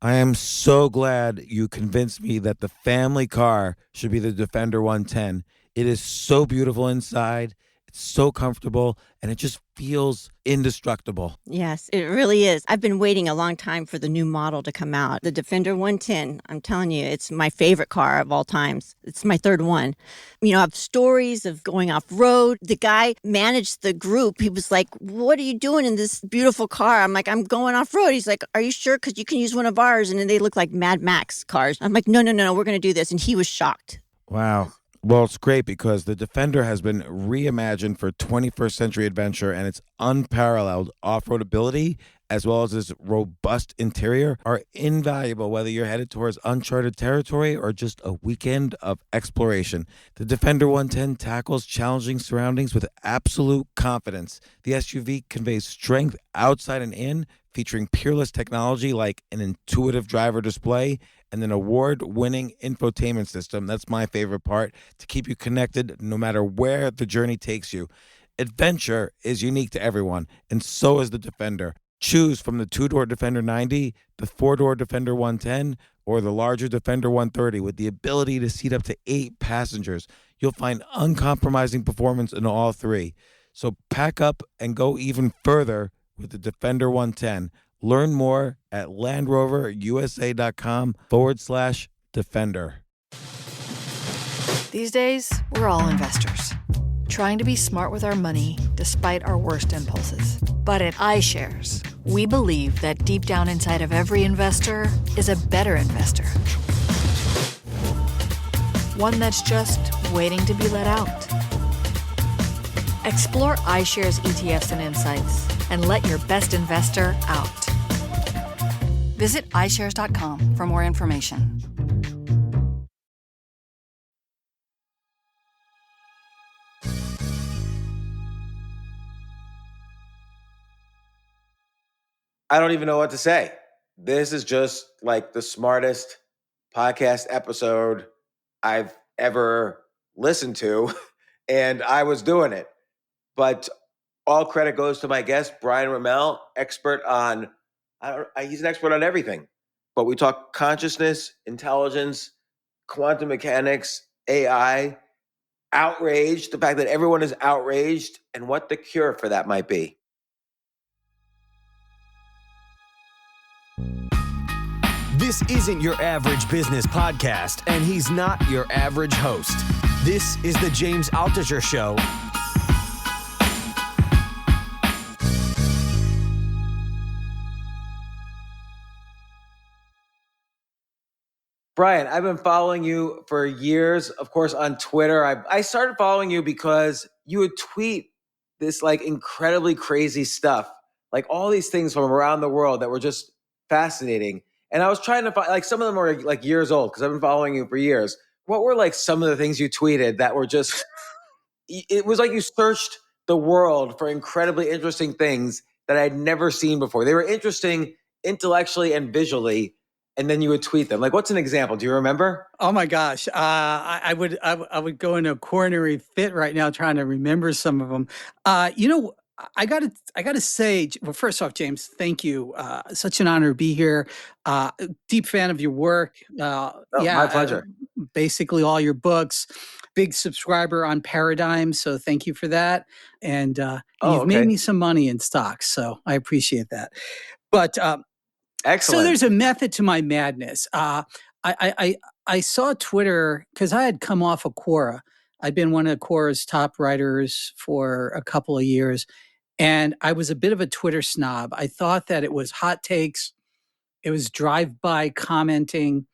I am so glad you convinced me that the family car should be the Defender 110. It is so beautiful inside, it's so comfortable, and it just feels indestructible. Yes, it really is. I've been waiting a long time for the new model to come out. The Defender 110, I'm telling you, it's my favorite car of all times. It's my third one. You know, I have stories of going off road. The guy managed the group. He was like, "What are you doing in this beautiful car?" I'm like, "I'm going off road." He's like, "Are you sure? Because you can use one of ours." And then they look like Mad Max cars. I'm like, "No, no, no, no, we're going to do this." And he was shocked. Wow. Well, it's great because the Defender has been reimagined for 21st century adventure, and its unparalleled off-road ability as well as its robust interior are invaluable whether you're headed towards uncharted territory or just a weekend of exploration. The Defender 110 tackles challenging surroundings with absolute confidence. The SUV conveys strength outside and in, featuring peerless technology like an intuitive driver display and an award-winning infotainment system. That's my favorite part, to keep you connected no matter where the journey takes you. Adventure is unique to everyone, and so is the Defender. Choose from the two-door Defender 90, the four-door Defender 110, or the larger Defender 130 with the ability to seat up to 8 passengers. You'll find uncompromising performance in all three. So pack up and go even further with the Defender 110. Learn more at LandRoverUSA.com/Defender. These days, we're all investors, trying to be smart with our money despite our worst impulses. But at iShares, we believe that deep down inside of every investor is a better investor. One that's just waiting to be let out. Explore iShares ETFs and insights and let your best investor out. Visit iShares.com for more information. I don't even know what to say. This is just like the smartest podcast episode I've ever listened to, and I was doing it. But all credit goes to my guest, Brian Roemmele, expert on, he's an expert on everything. But we talk consciousness, intelligence, quantum mechanics, AI, outrage, the fact that everyone is outraged, and what the cure for that might be. This isn't your average business podcast, and he's not your average host. This is the James Altucher Show. Brian, I've been following you for years, of course, on Twitter. I started following you because you would tweet this like incredibly crazy stuff, like all these things from around the world that were just fascinating. And I was trying to find, like, some of them are like years old because I've been following you for years. What were like some of the things you tweeted that were just, it was like you searched the world for incredibly interesting things that I'd never seen before. They were interesting intellectually and visually, and then you would tweet them. Like, what's an example? Do you remember? Oh my gosh, I would go in a coronary fit right now trying to remember some of them. I gotta say, well, first off, James, thank you. Such an honor to be here. Deep fan of your work. My pleasure. Basically all your books. Big subscriber on Paradigm, so thank you for that. And you've made me some money in stocks, so I appreciate that. But excellent. So there's a method to my madness. I saw Twitter because I had come off of Quora. I'd been one of Quora's top writers for a couple of years, and I was a bit of a Twitter snob. I thought that it was hot takes, it was drive-by commenting,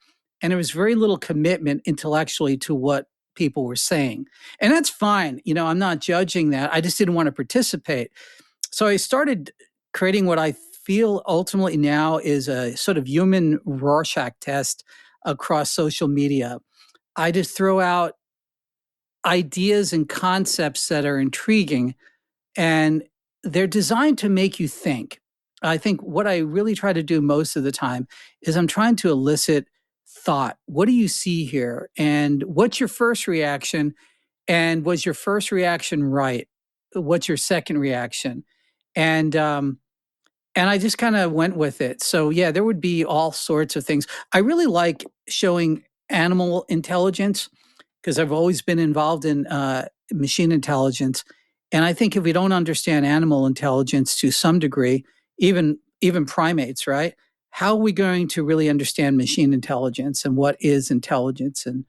and there was very little commitment intellectually to what people were saying. And that's fine. You know, I'm not judging that. I just didn't want to participate. So I started creating what I feel ultimately now is a sort of human Rorschach test across social media. I just throw out ideas and concepts that are intriguing, and they're designed to make you think. I think what I really try to do most of the time is I'm trying to elicit thought. What do you see here? And what's your first reaction? And was your first reaction right? What's your second reaction? And And I just kind of went with it. So yeah, there would be all sorts of things. I really like showing animal intelligence because I've always been involved in machine intelligence. And I think if we don't understand animal intelligence to some degree, even primates, right? How are we going to really understand machine intelligence and what is intelligence and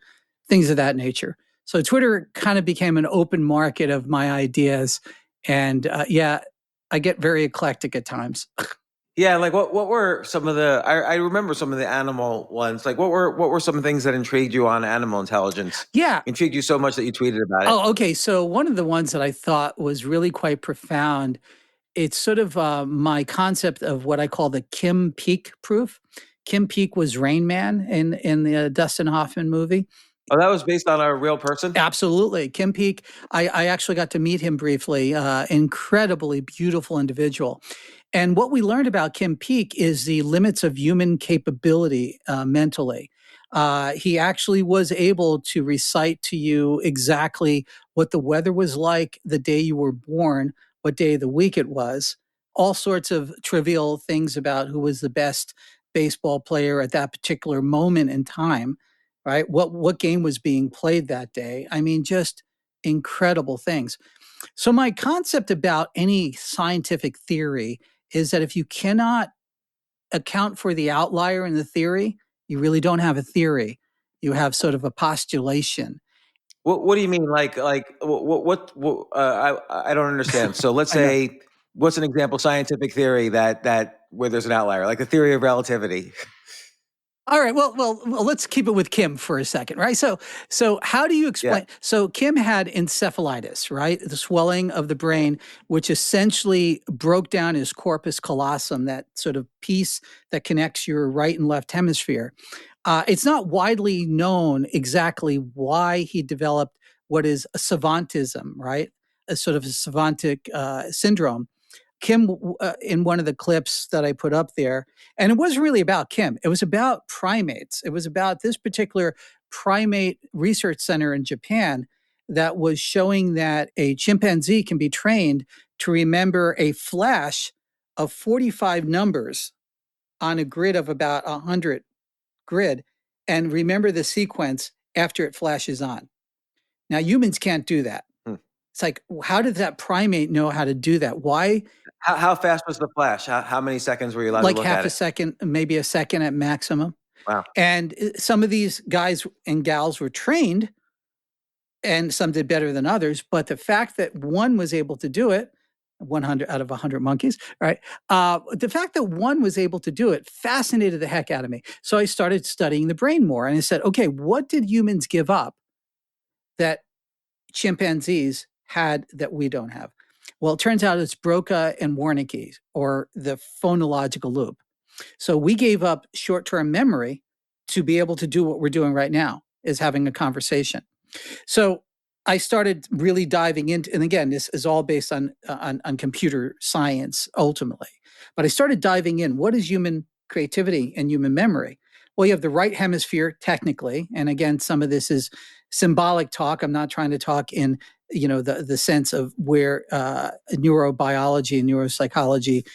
things of that nature? So Twitter kind of became an open market of my ideas. And yeah, I get very eclectic at times. Yeah, like what were some of the I remember some of the animal ones. Like what were some things that intrigued you on animal intelligence? Yeah. Intrigued you so much that you tweeted about it? Oh, okay. So one of the ones that I thought was really quite profound, it's sort of my concept of what I call the Kim Peek proof. Kim Peek was Rain Man in the Dustin Hoffman movie. Oh, that was based on a real person? Absolutely. Kim Peek, I actually got to meet him briefly. Incredibly beautiful individual. And what we learned about Kim Peek is the limits of human capability mentally. He actually was able to recite to you exactly what the weather was like the day you were born, what day of the week it was, all sorts of trivial things about who was the best baseball player at that particular moment in time, right? What game was being played that day? I mean, just incredible things. So my concept about any scientific theory is that if you cannot account for the outlier in the theory, you really don't have a theory. You have sort of a postulation. What do you mean? Like what I don't understand. So let's I know. say what's an example scientific theory that where there's an outlier, like the theory of relativity? All right. Well, let's keep it with Kim for a second, right? So how do you Yeah. explain? So Kim had encephalitis, right? The swelling of the brain, which essentially broke down his corpus callosum, that sort of piece that connects your right and left hemisphere. It's not widely known exactly why he developed what is a savantism, right? A sort of a savantic syndrome. Kim, in one of the clips that I put up there, and it wasn't really about Kim, it was about primates. It was about this particular primate research center in Japan that was showing that a chimpanzee can be trained to remember a flash of 45 numbers on a grid of about 100 grid and remember the sequence after it flashes on. Now, humans can't do that. Hmm. It's like, how did that primate know how to do that? Why? How fast was the flash? How many seconds were you allowed to Like look half at a it? second, maybe a second at maximum. Wow. And some of these guys and gals were trained and some did better than others. But the fact that one was able to do it, 100 out of 100 monkeys, right? The fact that one was able to do it fascinated the heck out of me. So I started studying the brain more and I said, okay, what did humans give up that chimpanzees had that we don't have? Well, it turns out it's Broca and Wernicke, or the phonological loop. So we gave up short-term memory to be able to do what we're doing right now, is having a conversation. So I started really diving into, and again, this is all based on computer science ultimately. But I started diving in. What is human creativity and human memory? Well, you have the right hemisphere technically, and again, some of this is symbolic talk. I'm not trying to talk in the sense of where neurobiology and neuropsychology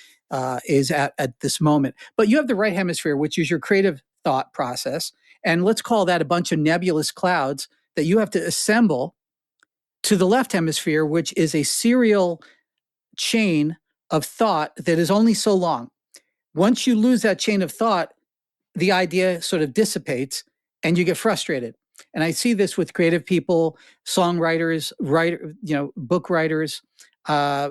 is at this moment. But you have the right hemisphere, which is your creative thought process, and let's call that a bunch of nebulous clouds that you have to assemble to the left hemisphere, which is a serial chain of thought that is only so long. Once you lose that chain of thought, the idea sort of dissipates and you get frustrated. And I see this with creative people, songwriters, book writers, uh,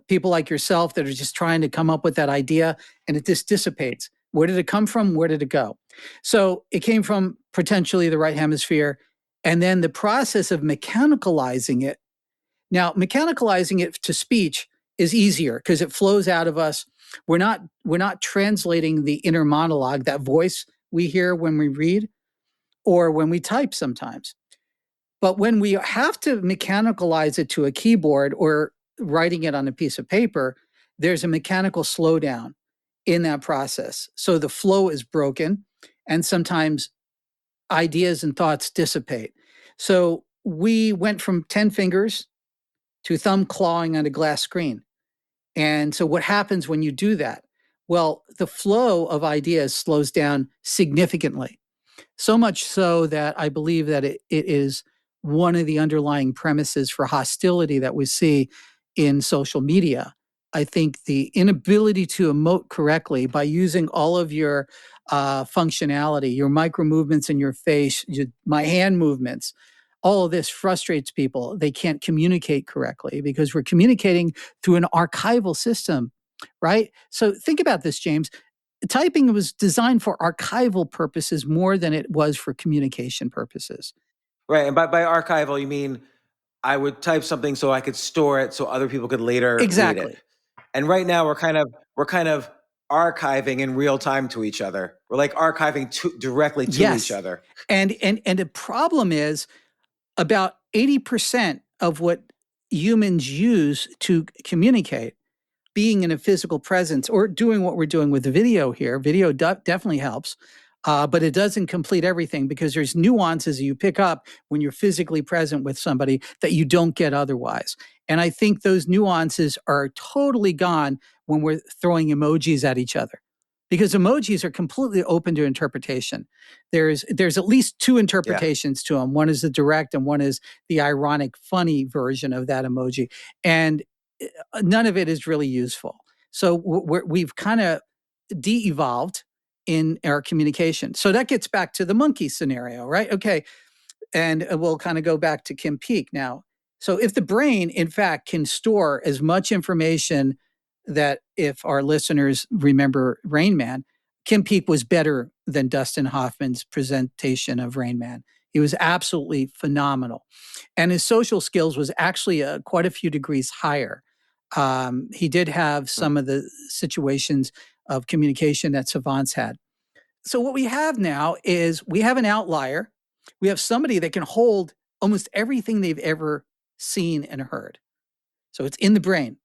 people like yourself that are just trying to come up with that idea and it just dissipates. Where did it come from? Where did it go? So it came from potentially the right hemisphere. And then the process of mechanicalizing it. Now, mechanicalizing it to speech is easier because it flows out of us. We're not translating the inner monologue, that voice we hear when we read or when we type sometimes. But when we have to mechanicalize it to a keyboard or writing it on a piece of paper, there's a mechanical slowdown in that process. So the flow is broken and sometimes ideas and thoughts dissipate. So we went from 10 fingers to thumb clawing on a glass screen. And so what happens when you do that? Well, the flow of ideas slows down significantly. So much so that I believe that it is one of the underlying premises for hostility that we see in social media. I think the inability to emote correctly by using all of your functionality, your micro movements in your face, my hand movements, all of this frustrates people. They can't communicate correctly because we're communicating through an archival system, right? So think about this, James. Typing was designed for archival purposes more than it was for communication purposes. Right. And by archival, you mean I would type something so I could store it so other people could later read it. Exactly. And right now we're kind of archiving in real time to each other. We're like archiving directly to each Yes. other. And the problem is about 80% of what humans use to communicate, being in a physical presence or doing what we're doing with the video here, video definitely helps, but it doesn't complete everything because there's nuances you pick up when you're physically present with somebody that you don't get otherwise. And I think those nuances are totally gone when we're throwing emojis at each other because emojis are completely open to interpretation. There's at least two Yeah. interpretations to them. One is the direct and one is the ironic, funny version of that emoji. And none of it is really useful. So we've kind of de-evolved in our communication. So that gets back to the monkey scenario, right? Okay. And we'll kind of go back to Kim Peek now. So if the brain, in fact, can store as much information that if our listeners remember Rain Man, Kim Peek was better than Dustin Hoffman's presentation of Rain Man. He was absolutely phenomenal. And his social skills was actually quite a few degrees higher. He did have Hmm. some of the situations of communication that savants had. So what we have now is we have an outlier. We have somebody that can hold almost everything they've ever seen and heard. So it's in the brain.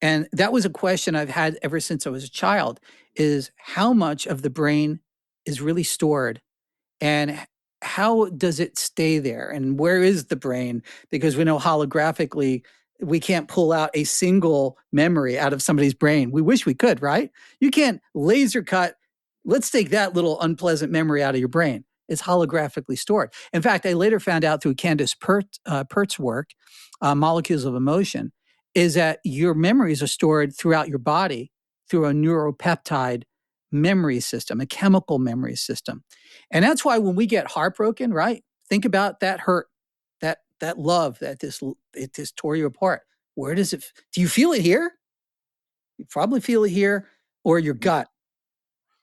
And that was a question I've had ever since I was a child is how much of the brain is really stored and how does it stay there and where is the brain, because we know holographically we can't pull out a single memory out of somebody's brain. We wish we could, right? You can't laser cut, let's take that little unpleasant memory out of your brain. It's holographically stored. In fact, I later found out through Candace Pert's work, Molecules of Emotion, is that your memories are stored throughout your body through a neuropeptide memory system, a chemical memory system. And that's why when we get heartbroken, right? Think about that hurt, that love that this tore you apart. Where does it? Do you feel it here? You probably feel it here or your gut.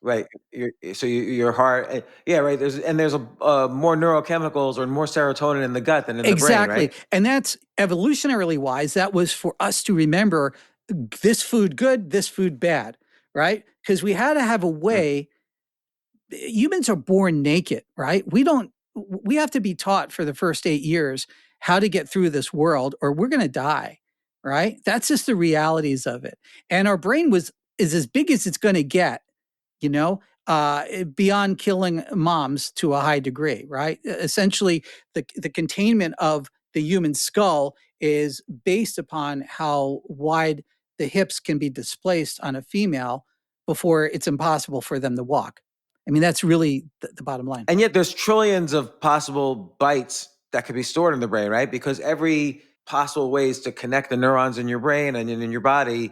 Right. Your heart. Yeah. Right. There's more neurochemicals or more serotonin in the gut than in the brain. Exactly. Right. And that's evolutionarily wise. That was for us to remember this food good, this food bad, right? Because we had to have a Hmm. way. Humans are born naked, right? We have to be taught for the first 8 years how to get through this world or we're going to die, right? That's just the realities of it. And our brain is as big as it's going to get, you know, beyond killing moms to a high degree, right? Essentially, the containment of the human skull is based upon how wide the hips can be displaced on a female before it's impossible for them to walk. I mean, that's really the bottom line. And yet there's trillions of possible bytes that could be stored in the brain, right? Because every possible ways to connect the neurons in your brain and in your body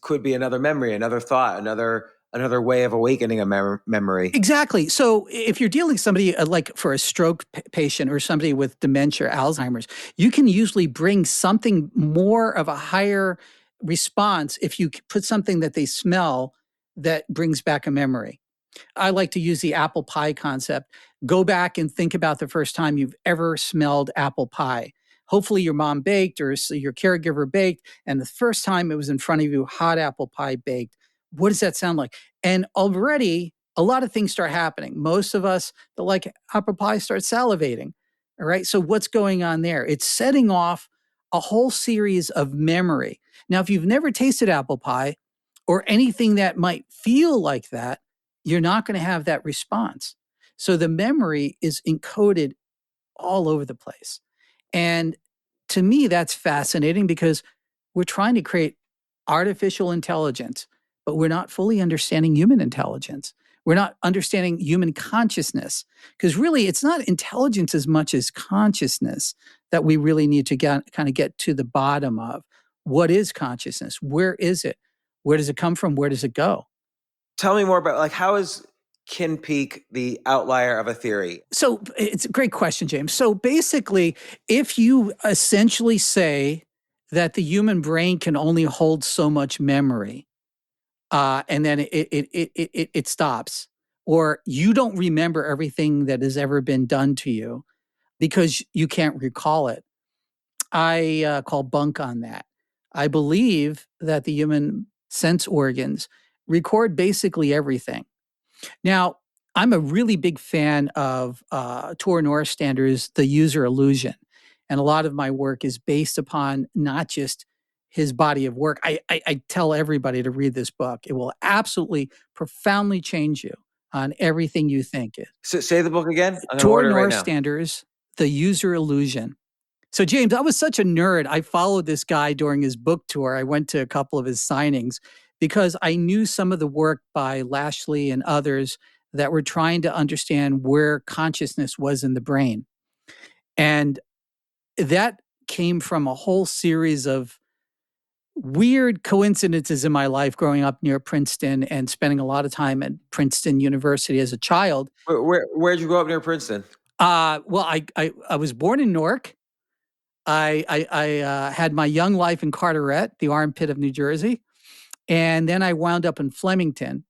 could be another memory, another thought, another way of awakening a memory. Exactly. So if you're dealing with somebody like for a stroke patient or somebody with dementia, Alzheimer's, you can usually bring something more of a higher response if you put something that they smell that brings back a memory. I like to use the apple pie concept. Go back and think about the first time you've ever smelled apple pie. Hopefully, your mom baked or your caregiver baked, and the first time it was in front of you, hot apple pie baked. What does that sound like? And already, a lot of things start happening. Most of us that like apple pie start salivating. All right. So, what's going on there? It's setting off a whole series of memory. Now, if you've never tasted apple pie or anything that might feel like that, you're not going to have that response. So the memory is encoded all over the place. And to me, that's fascinating because we're trying to create artificial intelligence, but we're not fully understanding human intelligence. We're not understanding human consciousness, because really it's not intelligence as much as consciousness that we really need to get to the bottom of. What is consciousness? Where is it? Where does it come from? Where does it go? Tell me more about, like, how is Kin Peak the outlier of a theory? So it's a great question, James. So basically, if you essentially say that the human brain can only hold so much memory, and then it stops, or you don't remember everything that has ever been done to you because you can't recall it, I call bunk on that. I believe that the human sense organs record basically everything. Now, I'm a really big fan of Tor Norstrander's The User Illusion. And a lot of my work is based upon not just his body of work. I tell everybody to read this book. It will absolutely profoundly change you on everything you think. So, say the book again. I'm going to Tor order it right now. Norstrander's The User Illusion. So, James, I was such a nerd. I followed this guy during his book tour. I went to a couple of his signings because I knew some of the work by Lashley and others that were trying to understand where consciousness was in the brain. And that came from a whole series of weird coincidences in my life growing up near Princeton and spending a lot of time at Princeton University as a child. Where'd you grow up near Princeton? Well, I was born in Newark. I had my young life in Carteret, the armpit of New Jersey. And then I wound up in Flemington.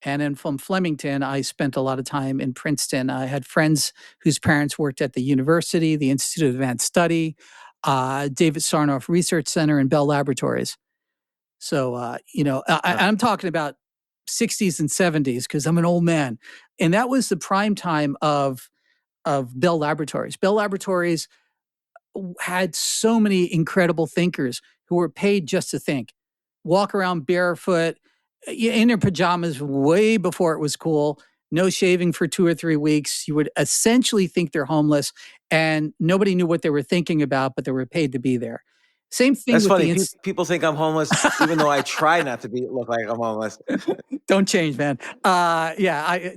And then from Flemington, I spent a lot of time in Princeton. I had friends whose parents worked at the university, the Institute of Advanced Study, David Sarnoff Research Center, and Bell Laboratories. So, I'm talking about 60s and 70s because I'm an old man. And that was the prime time of Bell Laboratories. Bell Laboratories had so many incredible thinkers who were paid just to think, walk around barefoot, in their pajamas way before it was cool, no shaving for 2 or 3 weeks. You would essentially think they're homeless, and nobody knew what they were thinking about, but they were paid to be there. Same thing That's with funny. People think I'm homeless, even though I try not to look like I'm homeless. Don't change, man.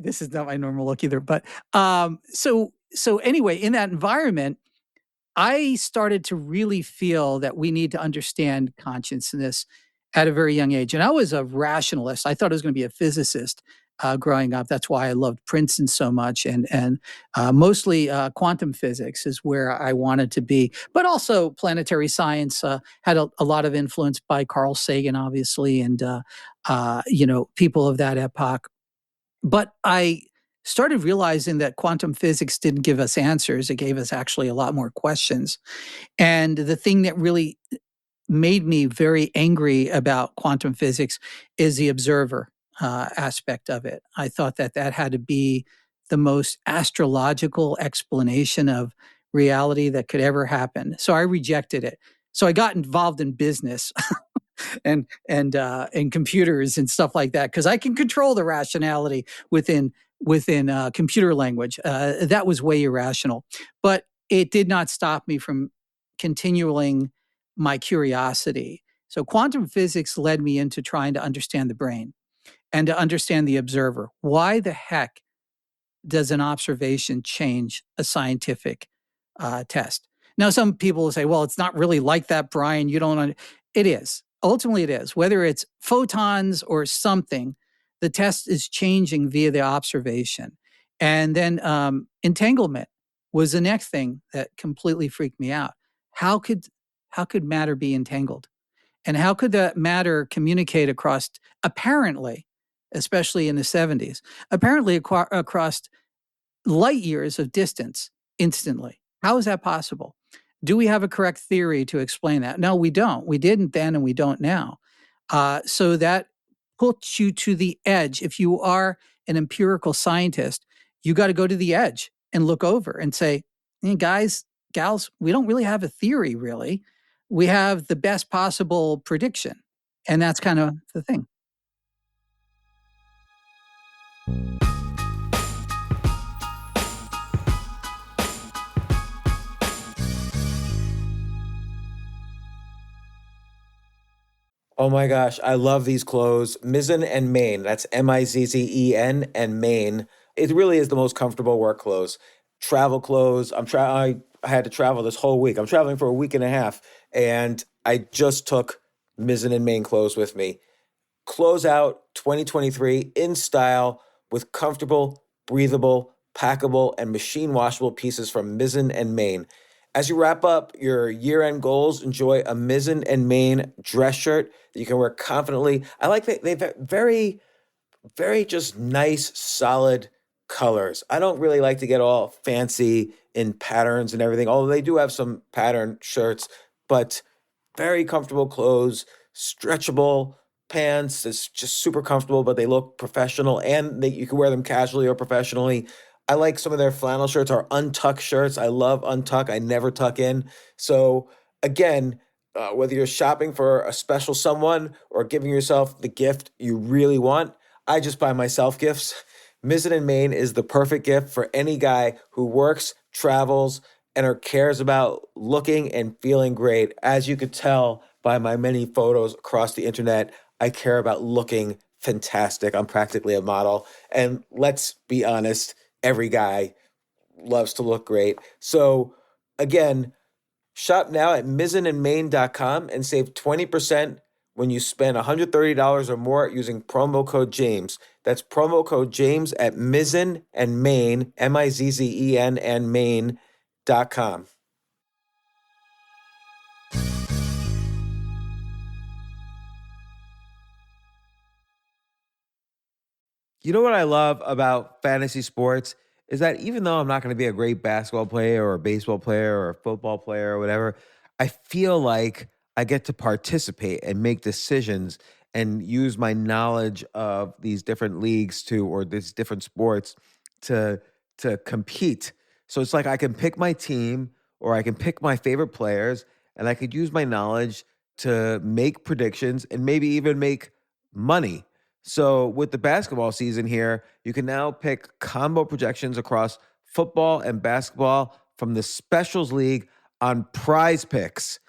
This is not my normal look either. But so anyway, in that environment, I started to really feel that we need to understand consciousness at a very young age. And I was a rationalist. I thought I was going to be a physicist growing up. That's why I loved Princeton so much. And mostly quantum physics is where I wanted to be. But also planetary science had a lot of influence by Carl Sagan, obviously, and people of that epoch. But I started realizing that quantum physics didn't give us answers. It gave us actually a lot more questions. And the thing that really made me very angry about quantum physics is the observer aspect of it. I thought that had to be the most astrological explanation of reality that could ever happen. So I rejected it. So I got involved in business and computers and stuff like that because I can control the rationality within computer language. That was way irrational, but it did not stop me from continuing my curiosity. So quantum physics led me into trying to understand the brain and to understand the observer. Why the heck does an observation change a scientific test? Now, some people will say, well, it's not really like that, Brian. You don't. It is. Ultimately, it is. Whether it's photons or something, the test is changing via the observation. And then entanglement was the next thing that completely freaked me out. How could matter be entangled? And how could that matter communicate across, apparently, especially in the 70s, apparently across light years of distance instantly? How is that possible? Do we have a correct theory to explain that? No, we don't. We didn't then and we don't now. So that puts you to the edge. If you are an empirical scientist, you got to go to the edge and look over and say, hey, guys, gals, we don't really have a theory, really. We have the best possible prediction. And that's kind of the thing. Oh my gosh, I love these clothes. Mizzen and Main. That's Mizzen and Main. It really is the most comfortable work clothes. Travel clothes. I had to travel this whole week. I'm traveling for a week and a half, and I just took Mizzen and Main clothes with me. Close out 2023 in style with comfortable, breathable, packable, and machine washable pieces from Mizzen and Main. As you wrap up your year-end goals, enjoy a Mizzen and Main dress shirt that you can wear confidently. I like that they've very, very just nice, solid colors. I don't really like to get all fancy in patterns and everything, although they do have some pattern shirts, but very comfortable clothes, stretchable pants. It's just super comfortable, but they look professional and you can wear them casually or professionally. I like some of their flannel shirts or untuck shirts. I love untuck. I never tuck in. So again, whether you're shopping for a special someone or giving yourself the gift you really want, I just buy myself gifts. Mizzen and Main is the perfect gift for any guy who works, travels, and or cares about looking and feeling great. As you could tell by my many photos across the internet, I care about looking fantastic. I'm practically a model. And let's be honest, every guy loves to look great. So again, shop now at mizzenandmain.com and save 20% when you spend $130 or more using promo code James. That's promo code James at Mizzen and Main, Mizzen and Main.com. You know what I love about fantasy sports is that even though I'm not going to be a great basketball player or a baseball player or a football player or whatever, I feel like I get to participate and make decisions and use my knowledge of these different leagues to or these different sports to compete. So it's like I can pick my team or I can pick my favorite players and I could use my knowledge to make predictions and maybe even make money. So with the basketball season here, you can now pick combo projections across football and basketball from the Specials League on Prize Picks.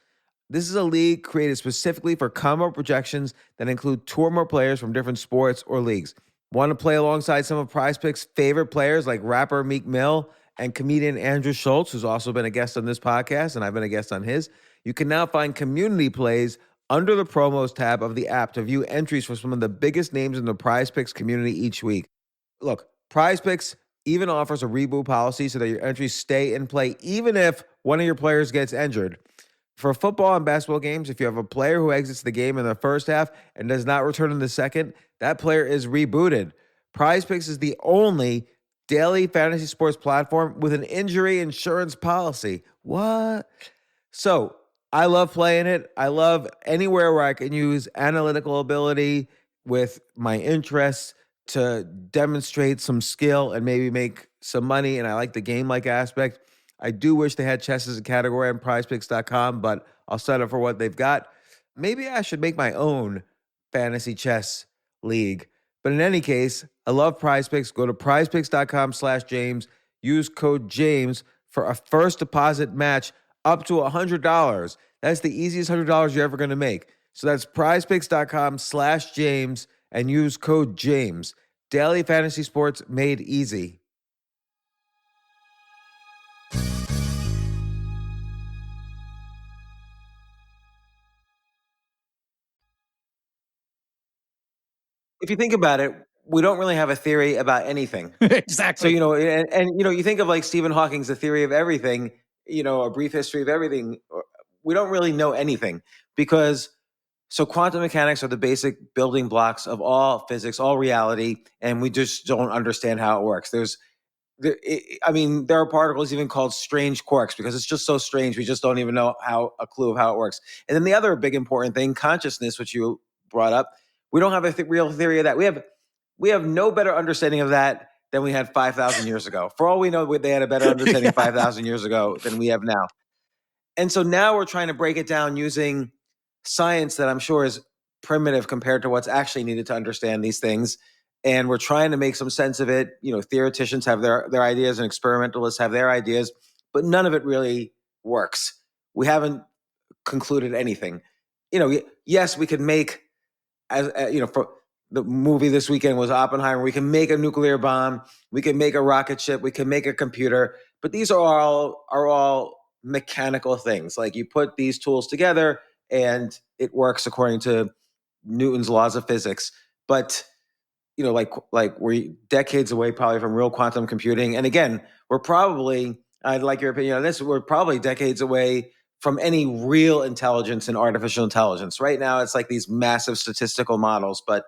This is a league created specifically for combo projections that include two or more players from different sports or leagues. Want to play alongside some of Prize Picks' favorite players like rapper Meek Mill and comedian Andrew Schultz, who's also been a guest on this podcast, and I've been a guest on his? You can now find community plays under the promos tab of the app to view entries for some of the biggest names in the Prize Picks community each week. Look, Prize Picks even offers a reboot policy so that your entries stay in play even if one of your players gets injured. For football and basketball games, if you have a player who exits the game in the first half and does not return in the second, that player is rebooted. Prize Picks is the only daily fantasy sports platform with an injury insurance policy. What? So I love playing it. I love anywhere where I can use analytical ability with my interests to demonstrate some skill and maybe make some money. And I like the game-like aspect. I do wish they had chess as a category on prizepicks.com, but I'll settle for what they've got. Maybe I should make my own fantasy chess league. But in any case, I love Prize Picks. Go to prizepicks.com/James. Use code James for a first deposit match up to $100. That's the easiest $100 you're ever going to make. So that's prizepicks.com/James and use code James. Daily fantasy sports made easy. If you think about it, we don't really have a theory about anything. So, Exactly. you think of like Stephen Hawking's The Theory of Everything, A Brief History of Everything. We don't really know anything because quantum mechanics are the basic building blocks of all physics, all reality, and we just don't understand how it works. There are particles even called strange quarks because it's just so strange. We just don't even know a clue of how it works. And then the other big important thing, consciousness, which you brought up, we don't have a real theory of that. We have no better understanding of that than we had 5,000 years ago. For all we know, they had a better understanding 5,000 years ago than we have now. And so now we're trying to break it down using science that I'm sure is primitive compared to what's actually needed to understand these things. And we're trying to make some sense of it. Theoreticians have their ideas and experimentalists have their ideas, but none of it really works. We haven't concluded anything. Yes, we could make as for the movie this weekend was Oppenheimer. We can make a nuclear bomb, we can make a rocket ship, we can make a computer, but these are all mechanical things. Like you put these tools together and it works according to Newton's laws of physics. But like we're decades away probably from real quantum computing. And again, we're probably, I'd like your opinion on this, we're probably decades away from any real intelligence in artificial intelligence. Right now, it's like these massive statistical models, but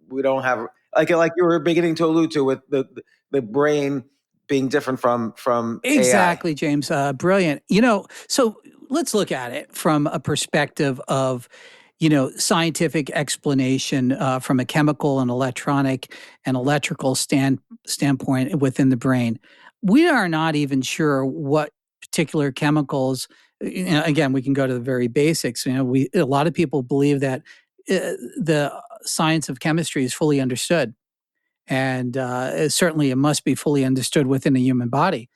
we don't have like you were beginning to allude to with the brain being different from Exactly, AI. James. Brilliant. So let's look at it from a perspective of, scientific explanation from a chemical and electronic and electrical standpoint within the brain. We are not even sure what particular chemicals. Again, we can go to the very basics. A lot of people believe that the science of chemistry is fully understood, and certainly it must be fully understood within the human body.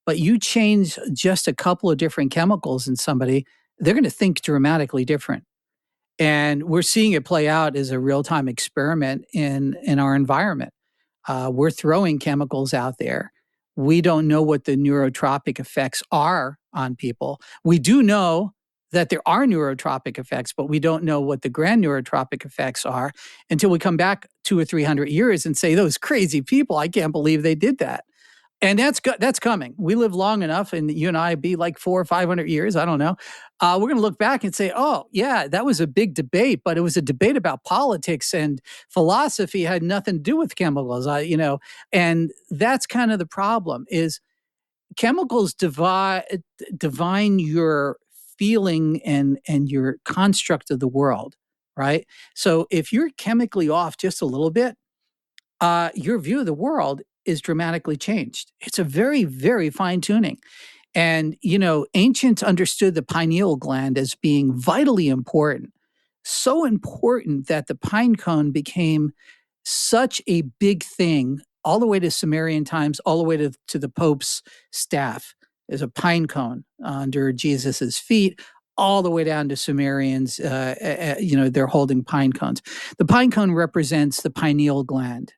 But you change just a couple of different chemicals in somebody, they're going to think dramatically different. And we're seeing it play out as a real-time experiment in our environment. We're throwing chemicals out there. We don't know what the neurotropic effects are on people. We do know that there are neurotropic effects, but we don't know what the grand neurotropic effects are until we come back 200 or 300 years and say, those crazy people, I can't believe they did that. And that's coming. We live long enough, and you and I be like 400 or 500 years. I don't know. We're going to look back and say, "Oh, yeah, that was a big debate, but it was a debate about politics and philosophy. It had nothing to do with chemicals." And that's kind of the problem: is chemicals divine your feeling and your construct of the world, right? So if you're chemically off just a little bit, your view of the world is dramatically changed. It's a very, very fine tuning. And, ancients understood the pineal gland as being vitally important, so important that the pine cone became such a big thing all the way to Sumerian times, all the way to the Pope's staff. There's a pine cone under Jesus's feet, all the way down to Sumerians. They're holding pine cones. The pine cone represents the pineal gland.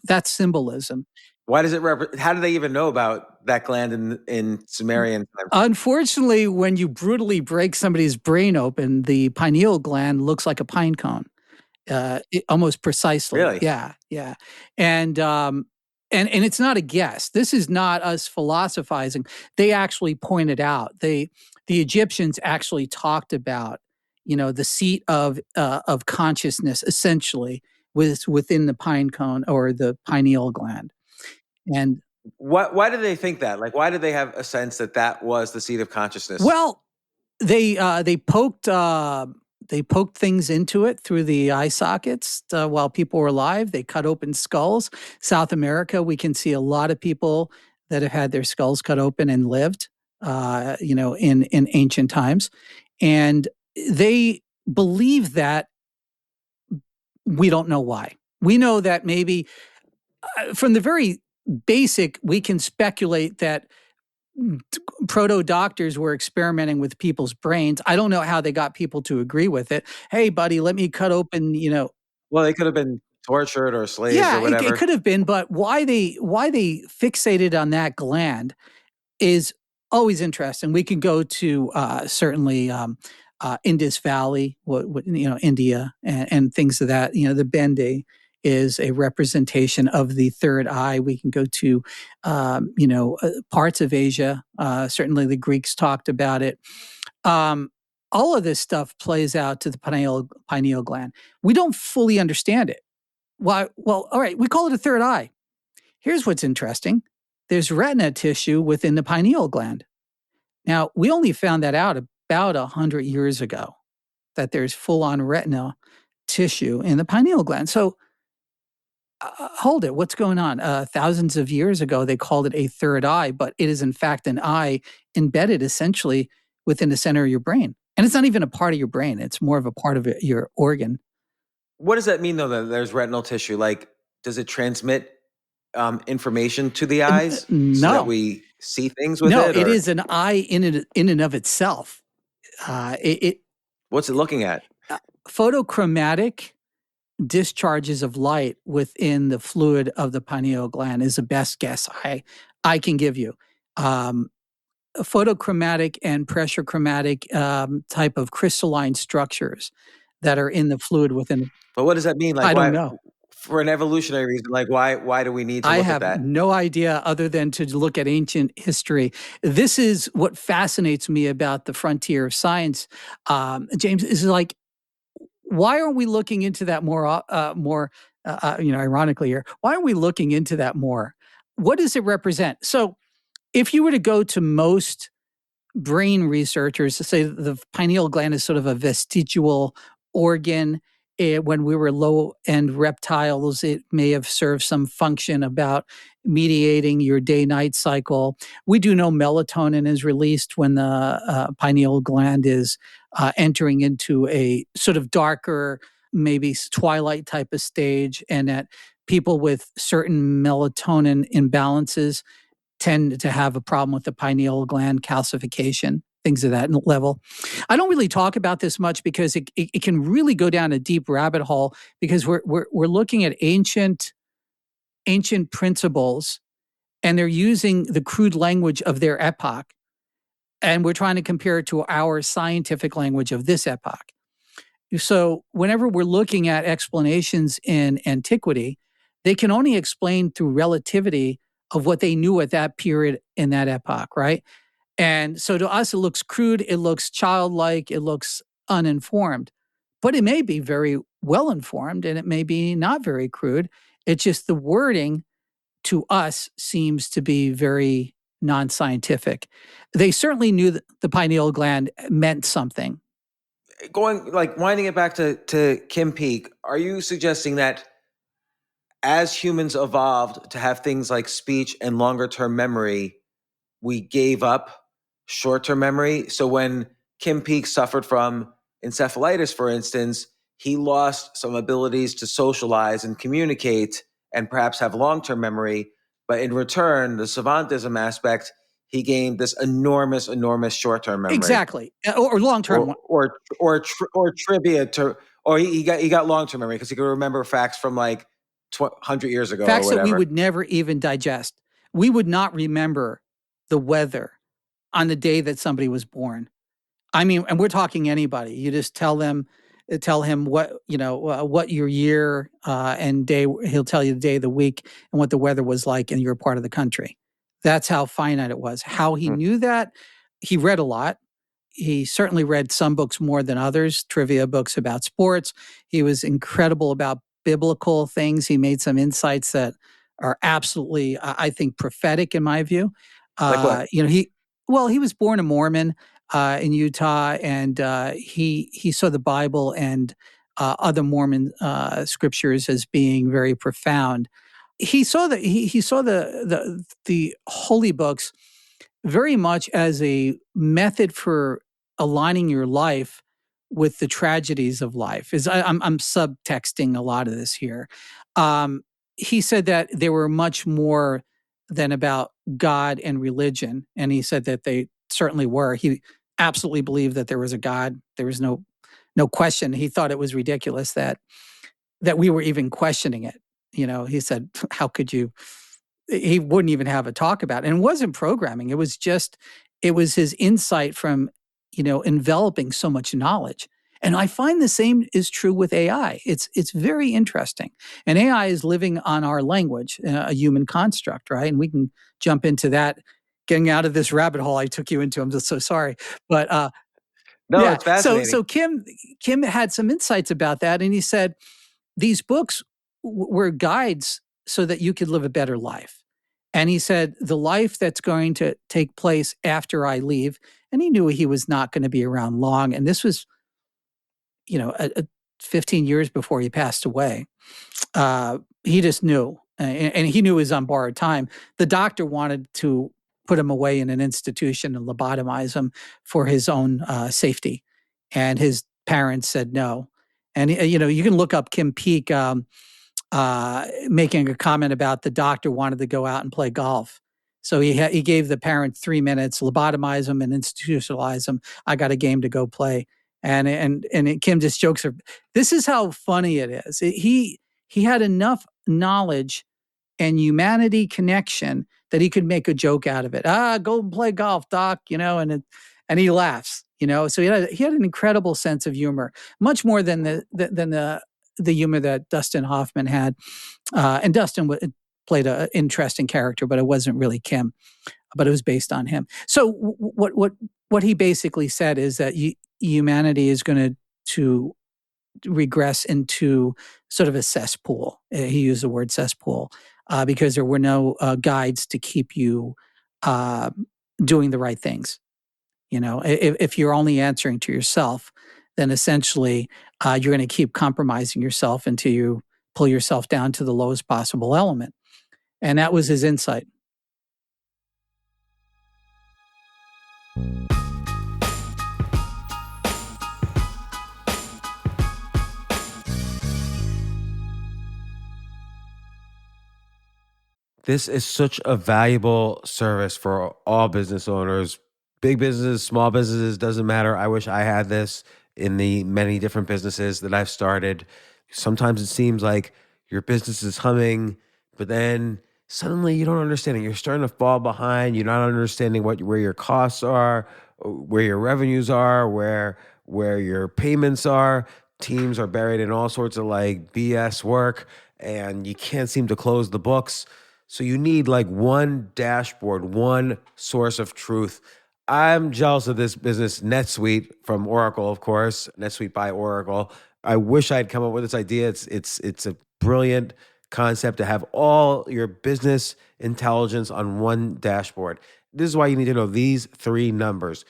That's symbolism. Why does it how do they even know about that gland in Sumerian times? Unfortunately, when you brutally break somebody's brain open, the pineal gland looks like a pine cone, almost precisely. Really? Yeah, yeah. And it's not a guess. This is not us philosophizing. They actually pointed out. The Egyptians actually talked about, the seat of consciousness essentially within the pine cone or the pineal gland. And why do they think that? Like, why do they have a sense that that was the seat of consciousness? well, they poked things into it through the eye sockets while people were alive. They cut open skulls. South America, we can see a lot of people that have had their skulls cut open and lived, in ancient times, and they believe that. We don't know why. We know that maybe from the very basic, we can speculate that proto-doctors were experimenting with people's brains. I don't know how they got people to agree with it. Hey, buddy, let me cut open, Well, they could have been tortured or slaves Yeah, or whatever. it could have been, but why they fixated on that gland is always interesting. We can go to certainly Indus Valley, India, and things of that. The Bende is a representation of the third eye. We can go to parts of Asia. Certainly, the Greeks talked about it. All of this stuff plays out to the pineal gland. We don't fully understand it. Why? Well, all right, we call it a third eye. Here's what's interesting. There's retina tissue within the pineal gland. Now, we only found that out about 100 years ago, that there's full-on retinal tissue in the pineal gland. So, hold it. What's going on? Thousands of years ago, they called it a third eye, but it is in fact an eye embedded essentially within the center of your brain. And it's not even a part of your brain. It's more of a part of your organ. What does that mean, though, that there's retinal tissue? Like, does it transmit information to the eyes so that we see things with it? No, it is an eye in and of itself. What's it looking at? Photochromatic discharges of light within the fluid of the pineal gland is the best guess I can give you. Photochromatic and pressure chromatic type of crystalline structures that are in the fluid within. But what does that mean? Like, I don't why, know. for an evolutionary reason, like why do we need to I look at have that? no idea other than to look at ancient history. This is what fascinates me about the frontier of science. James, is like, why aren't we looking into that more, ironically here, why aren't we looking into that more? What does it represent? So if you were to go to most brain researchers to say that the pineal gland is sort of a vestigial organ. When we were low-end reptiles, it may have served some function about mediating your day-night cycle. We do know melatonin is released when the pineal gland is entering into a sort of darker, maybe twilight type of stage, and that people with certain melatonin imbalances tend to have a problem with the pineal gland calcification, things of that level. I don't really talk about this much because it can really go down a deep rabbit hole because we're looking at ancient principles, and they're using the crude language of their epoch, and we're trying to compare it to our scientific language of this epoch. So whenever we're looking at explanations in antiquity, they can only explain through relativity of what they knew at that period in that epoch, right? And so to us, it looks crude, it looks childlike, it looks uninformed, but it may be very well informed and it may be not very crude. It's just the wording to us seems to be very non-scientific. They certainly knew that the pineal gland meant something. Winding it back to Kim Peek, are you suggesting that as humans evolved to have things like speech and longer term memory, we gave up short term memory? So when Kim Peek suffered from encephalitis, for instance, he lost some abilities to socialize and communicate and perhaps have long term memory. But in return, the savantism aspect, he gained this enormous short term memory. Exactly. Or long-term. Or trivia to, or he got long term memory because he could remember facts from like 100 years ago Facts or that whatever. we would never even digest. We would not remember the weather on the day that somebody was born. I mean, and we're talking anybody. You just tell him what, what your year and day, he'll tell you the day of the week and what the weather was like in your part of the country. That's how finite it was. How he knew that, he read a lot. He certainly read some books more than others, trivia books about sports. He was incredible about biblical things. He made some insights that are absolutely, I think, prophetic in my view. Like what? He was born a Mormon in Utah, and he saw the Bible and other Mormon scriptures as being very profound. He saw the holy books very much as a method for aligning your life with the tragedies of life. I'm subtexting a lot of this here. He said that they were much more than about God and religion, and he said that they certainly were. He absolutely believed that there was a God. There was no question. He thought it was ridiculous that we were even questioning it. He said, "How could you?" He wouldn't even have a talk about it. And it wasn't programming. It was his insight from, enveloping so much knowledge. And I find the same is true with AI. It's very interesting. And AI is living on our language, a human construct, right? And we can jump into that, getting out of this rabbit hole I took you into. I'm just so sorry. But No, yeah. it's fascinating. So Kim had some insights about that, and he said these books were guides so that you could live a better life. And he said the life that's going to take place after I leave, and he knew he was not going to be around long. And this was, 15 years before he passed away. He just knew, and he knew he was on borrowed time. The doctor wanted to put him away in an institution and lobotomize him for his own safety. And his parents said no. And, you can look up Kim Peek making a comment about the doctor wanted to go out and play golf. So he gave the parent 3 minutes, lobotomize him and institutionalize him. I got a game to go play. And Kim just jokes her. This is how funny it is. He had enough knowledge and humanity connection that he could make a joke out of it. Go and play golf, Doc. And he laughs. So he had an incredible sense of humor, much more than the humor that Dustin Hoffman had. And Dustin played an interesting character, but it wasn't really Kim, but it was based on him. So what he basically said is that humanity is going to regress into sort of a cesspool. He used the word cesspool because there were no guides to keep you doing the right things. If you're only answering to yourself, then essentially you're going to keep compromising yourself until you pull yourself down to the lowest possible element. And that was his insight. This is such a valuable service for all business owners, big businesses, small businesses, doesn't matter. I wish I had this in the many different businesses that I've started. Sometimes it seems like your business is humming, but then suddenly you don't understand it. You're starting to fall behind. You're not understanding where your costs are, where your revenues are, where your payments are. Teams are buried in all sorts of like BS work, and you can't seem to close the books. So you need like one dashboard, one source of truth. I'm jealous of this business, NetSuite from Oracle, of course, NetSuite by Oracle. I wish I'd come up with this idea. It's a brilliant concept to have all your business intelligence on one dashboard. This is why you need to know these three numbers: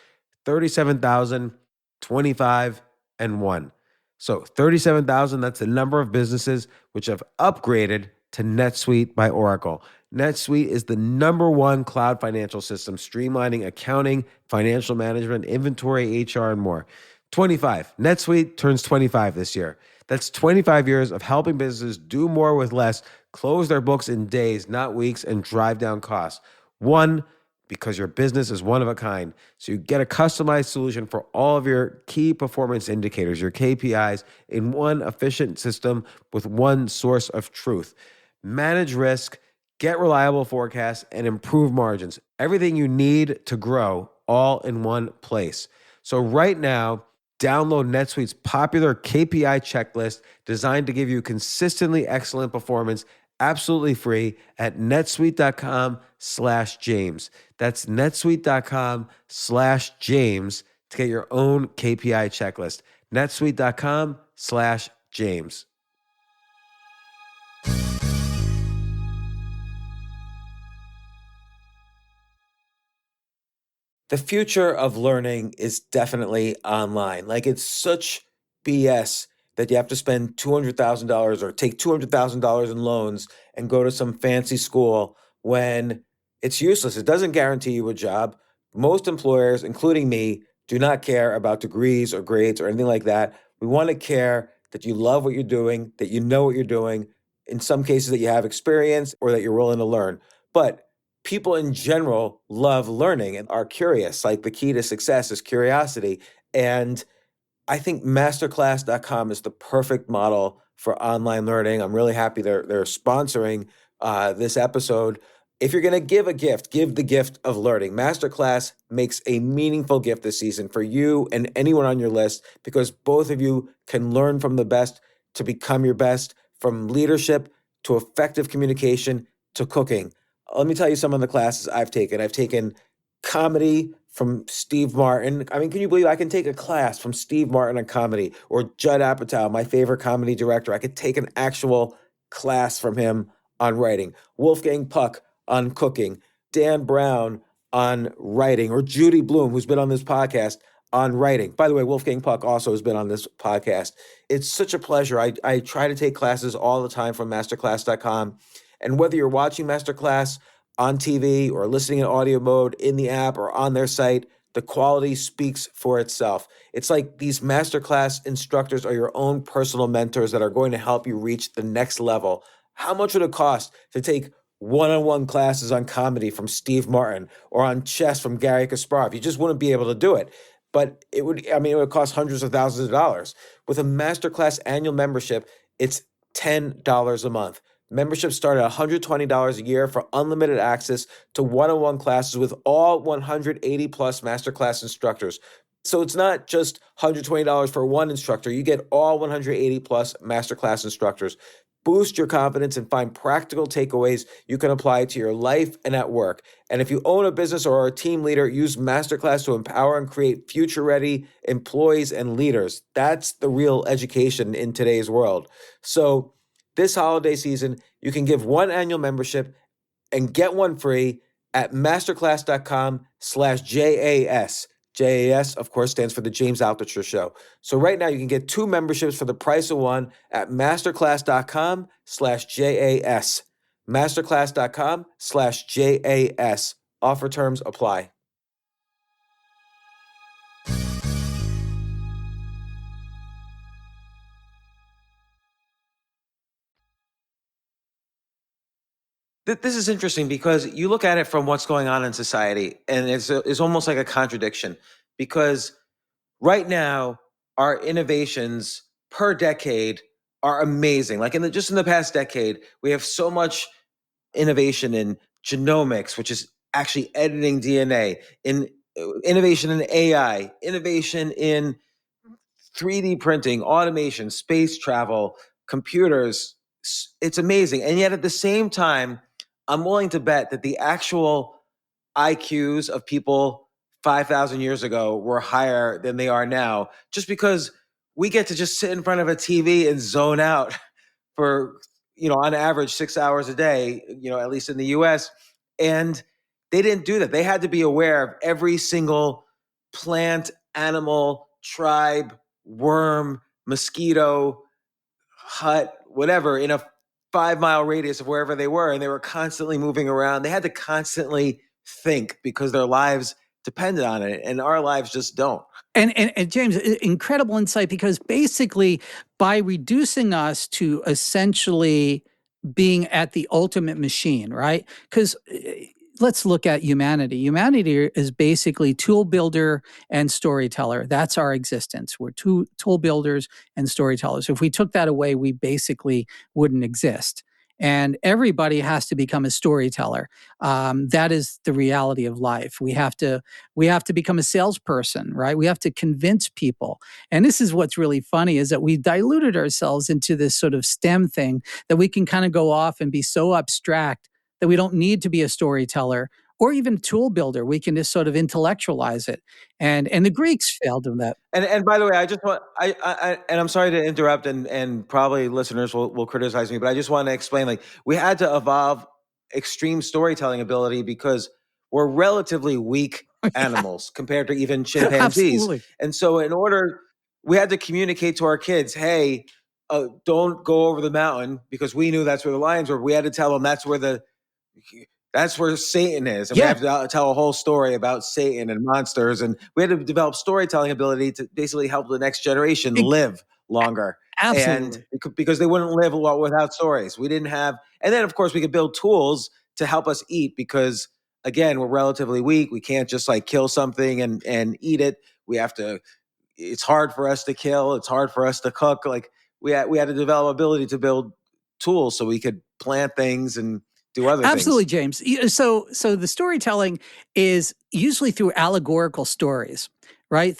37,000, 25, and 1. So 37,000, that's the number of businesses which have upgraded to NetSuite by Oracle. NetSuite is the number one cloud financial system, streamlining accounting, financial management, inventory, HR, and more. 25. NetSuite turns 25 this year. That's 25 years of helping businesses do more with less, close their books in days, not weeks, and drive down costs. 1, because your business is one of a kind. So you get a customized solution for all of your key performance indicators, your KPIs, in one efficient system with one source of truth. Manage risk, get reliable forecasts, and improve margins. Everything you need to grow all in one place. So right now, download NetSuite's popular KPI checklist designed to give you consistently excellent performance absolutely free at netsuite.com/James. That's netsuite.com/James to get your own KPI checklist. netsuite.com/James. The future of learning is definitely online. Like, it's such BS that you have to spend $200,000 or take $200,000 in loans and go to some fancy school when it's useless. It doesn't guarantee you a job. Most employers, including me, do not care about degrees or grades or anything like that. We want to care that you love what you're doing, that you know what you're doing, in some cases that you have experience or that you're willing to learn. But people in general love learning and are curious. Like, the key to success is curiosity. And I think masterclass.com is the perfect model for online learning. I'm really happy they're sponsoring this episode. If you're going to give a gift, give the gift of learning. Masterclass makes a meaningful gift this season for you and anyone on your list, because both of you can learn from the best to become your best, from leadership to effective communication to cooking. Let me tell you some of the classes I've taken. I've taken comedy from Steve Martin. I mean, can you believe I can take a class from Steve Martin on comedy, or Judd Apatow, my favorite comedy director? I could take an actual class from him on writing. Wolfgang Puck on cooking. Dan Brown on writing, or Judy Bloom, who's been on this podcast, on writing. By the way, Wolfgang Puck also has been on this podcast. It's such a pleasure. I try to take classes all the time from masterclass.com. And whether you're watching Masterclass on TV or listening in audio mode in the app or on their site, the quality speaks for itself. It's like these Masterclass instructors are your own personal mentors that are going to help you reach the next level. How much would it cost to take one-on-one classes on comedy from Steve Martin or on chess from Gary Kasparov? You just wouldn't be able to do it. but it would cost hundreds of thousands of dollars. With a masterclass annual membership, it's $10 a month. Memberships start at $120 a year for unlimited access to one-on-one classes with all 180 plus masterclass instructors. So it's not just $120 for one instructor. You get all 180 plus masterclass instructors. Boost your confidence and find practical takeaways you can apply to your life and at work. And if you own a business or are a team leader, use Masterclass to empower and create future-ready employees and leaders. That's the real education in today's world. So this holiday season, you can give one annual membership and get one free at masterclass.com/JAS. JAS, of course, stands for the James Altucher Show. So right now you can get 2 memberships for the price of one at masterclass.com/JAS. Masterclass.com/JAS. Offer terms apply. This is interesting because you look at it from what's going on in society, and it's almost like a contradiction, because right now our innovations per decade are amazing. Like just in the past decade, we have so much innovation in genomics, which is actually editing DNA, in innovation in AI, innovation in 3D printing, automation, space travel, computers. It's amazing. And yet at the same time, I'm willing to bet that the actual IQs of people 5,000 years ago were higher than they are now, just because we get to just sit in front of a TV and zone out for, on average 6 hours a day, at least in the US. And they didn't do that. They had to be aware of every single plant, animal, tribe, worm, mosquito, hut, whatever, in a 5-mile radius of wherever they were. And they were constantly moving around. They had to constantly think because their lives depended on it. And our lives just don't. And James, incredible insight, because basically by reducing us to essentially being at the ultimate machine, right? Because let's look at humanity. Humanity is basically tool builder and storyteller. That's our existence. We're tool builders and storytellers. If we took that away, we basically wouldn't exist. And everybody has to become a storyteller. That is the reality of life. We have to become a salesperson, right? We have to convince people. And this is what's really funny, is that we diluted ourselves into this sort of STEM thing that we can kind of go off and be so abstract that we don't need to be a storyteller or even a tool builder. We can just sort of intellectualize it. And the Greeks failed in that. And by the way, I just want and I'm sorry to interrupt, and probably listeners will criticize me, but I just want to explain, like, we had to evolve extreme storytelling ability because we're relatively weak animals compared to even chimpanzees. Absolutely. And so we had to communicate to our kids, hey, don't go over the mountain, because we knew that's where the lions were. We had to tell them that's where Satan is. And we have to tell a whole story about Satan and monsters. And we had to develop storytelling ability to basically help the next generation live longer. Absolutely. And because they wouldn't live without stories. We didn't have, and then of course we could build tools to help us eat, because again, we're relatively weak. We can't just like kill something and eat it. It's hard for us to kill. It's hard for us to cook. Like we had to develop ability to build tools so we could plant things and do other Absolutely, things. James. So the storytelling is usually through allegorical stories, right?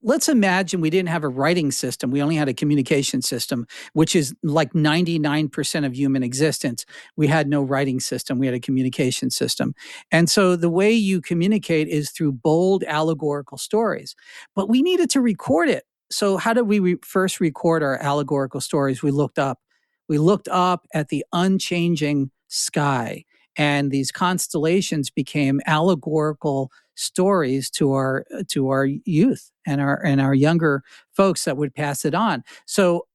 Let's imagine we didn't have a writing system. We only had a communication system, which is like 99% of human existence. We had no writing system. We had a communication system. And so the way you communicate is through bold allegorical stories. But we needed to record it. So how did we first record our allegorical stories? We looked up. We looked up at the unchanging sky, and these constellations became allegorical stories to our youth and our younger folks that would pass it on. So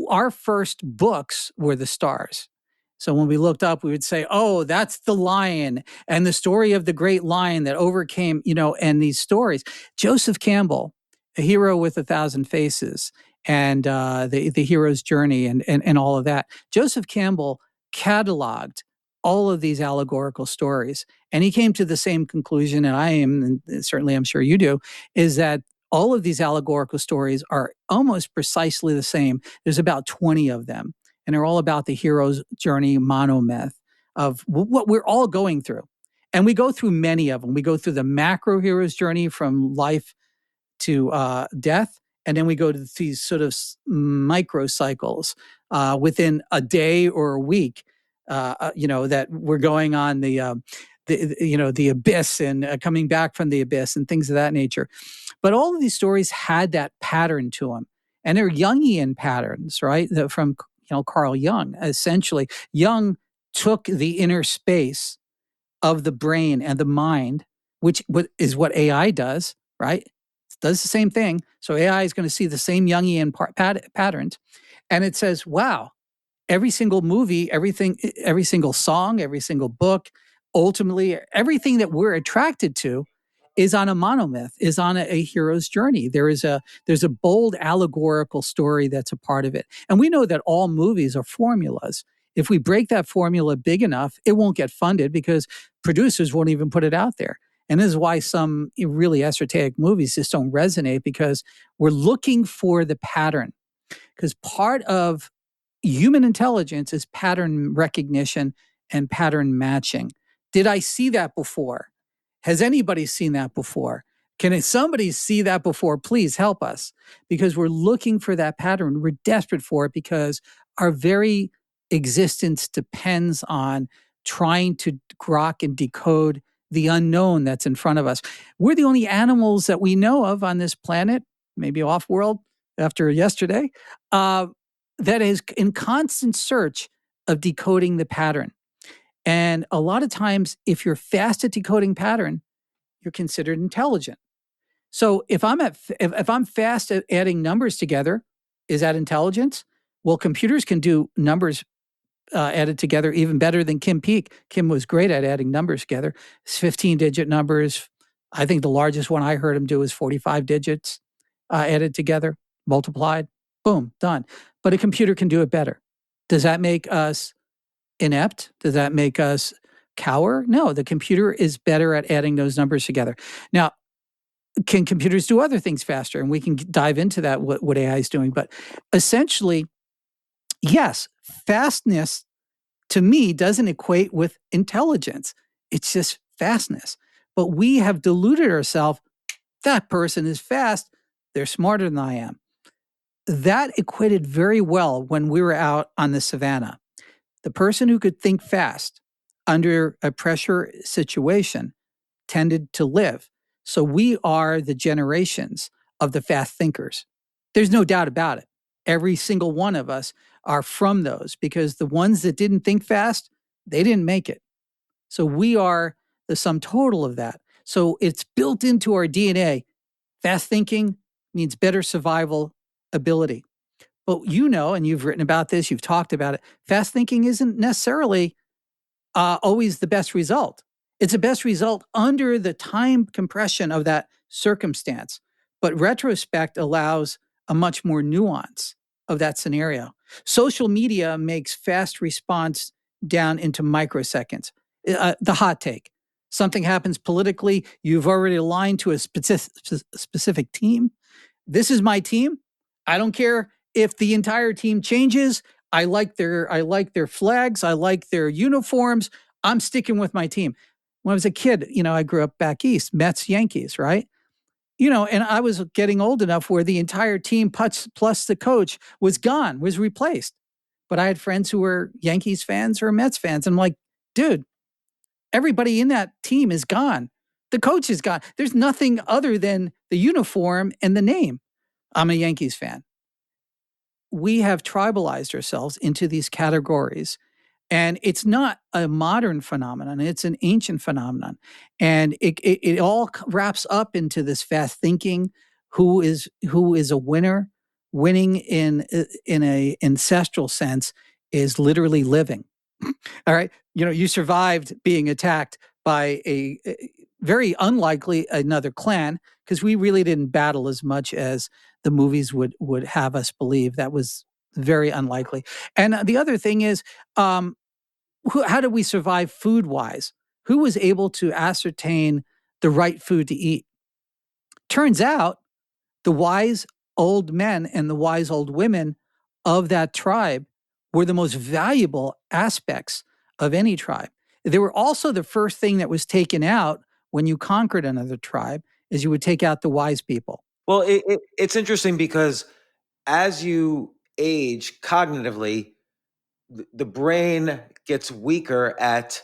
our first books were the stars. So when we looked up, we would say, oh, that's the lion and the story of the great lion that overcame, and these stories. Joseph Campbell, A Hero with a Thousand Faces, and the hero's journey and all of that. Joseph Campbell cataloged all of these allegorical stories. And he came to the same conclusion, and I am, and certainly I'm sure you do, is that all of these allegorical stories are almost precisely the same. There's about 20 of them, and they're all about the hero's journey monomyth of what we're all going through. And we go through many of them. We go through the macro hero's journey from life to death. And then we go to these sort of micro cycles within a day or a week, that we're going on the abyss and coming back from the abyss and things of that nature. But all of these stories had that pattern to them. And they're Jungian patterns, right? From Carl Jung, essentially. Jung took the inner space of the brain and the mind, which is what AI does, right? It does the same thing. So AI is going to see the same Jungian patterns. And it says, wow, every single movie, every single song, every single book, ultimately everything that we're attracted to is on a monomyth, is on a hero's journey. There's a bold allegorical story that's a part of it. And we know that all movies are formulas. If we break that formula big enough, it won't get funded because producers won't even put it out there. And this is why some really esoteric movies just don't resonate, because we're looking for the pattern. Because part of human intelligence is pattern recognition and pattern matching. Did I see that before? Has anybody seen that before? Can somebody see that before? Please help us, because we're looking for that pattern. We're desperate for it because our very existence depends on trying to grok and decode the unknown that's in front of us. We're the only animals that we know of on this planet, maybe off-world after yesterday, that is in constant search of decoding the pattern. And a lot of times, if you're fast at decoding pattern, you're considered intelligent. So if I'm fast at adding numbers together, is that intelligence? Well, computers can do numbers added together even better than Kim Peek. Kim was great at adding numbers together. It's 15-digit numbers. I think the largest one I heard him do is 45 digits added together, multiplied. Boom, done. But a computer can do it better. Does that make us inept? Does that make us cower? No, the computer is better at adding those numbers together. Now, can computers do other things faster? And we can dive into that, what AI is doing. But essentially, yes, fastness to me doesn't equate with intelligence. It's just fastness. But we have deluded ourselves. That person is fast. They're smarter than I am. That equated very well when we were out on the savannah. The person who could think fast under a pressure situation tended to live. So we are the generations of the fast thinkers. There's no doubt about it. Every single one of us are from those, because the ones that didn't think fast, they didn't make it. So we are the sum total of that. So it's built into our DNA. Fast thinking means better survival ability. But and you've written about this, you've talked about it, fast thinking isn't necessarily always the best result. It's the best result under the time compression of that circumstance. But retrospect allows a much more nuance of that scenario. Social media makes fast response down into microseconds. The hot take. Something happens politically, you've already aligned to a specific team. This is my team. I don't care if the entire team changes. I like their flags. I like their uniforms. I'm sticking with my team. When I was a kid, I grew up back east, Mets, Yankees, right? And I was getting old enough where the entire team plus the coach was gone, was replaced. But I had friends who were Yankees fans or Mets fans. And I'm like, dude, everybody in that team is gone. The coach is gone. There's nothing other than the uniform and the name. I'm a Yankees fan. We have tribalized ourselves into these categories. And it's not a modern phenomenon. It's an ancient phenomenon. And it all wraps up into this fast thinking. Who is a winner? Winning in a ancestral sense is literally living. All right. You survived being attacked by a very unlikely another clan, because we really didn't battle as much as the movies would have us believe. That was very unlikely. And the other thing is, how did we survive food-wise? Who was able to ascertain the right food to eat? Turns out the wise old men and the wise old women of that tribe were the most valuable aspects of any tribe. They were also the first thing that was taken out when you conquered another tribe, is you would take out the wise people. Well, it's interesting because as you age cognitively, the brain gets weaker at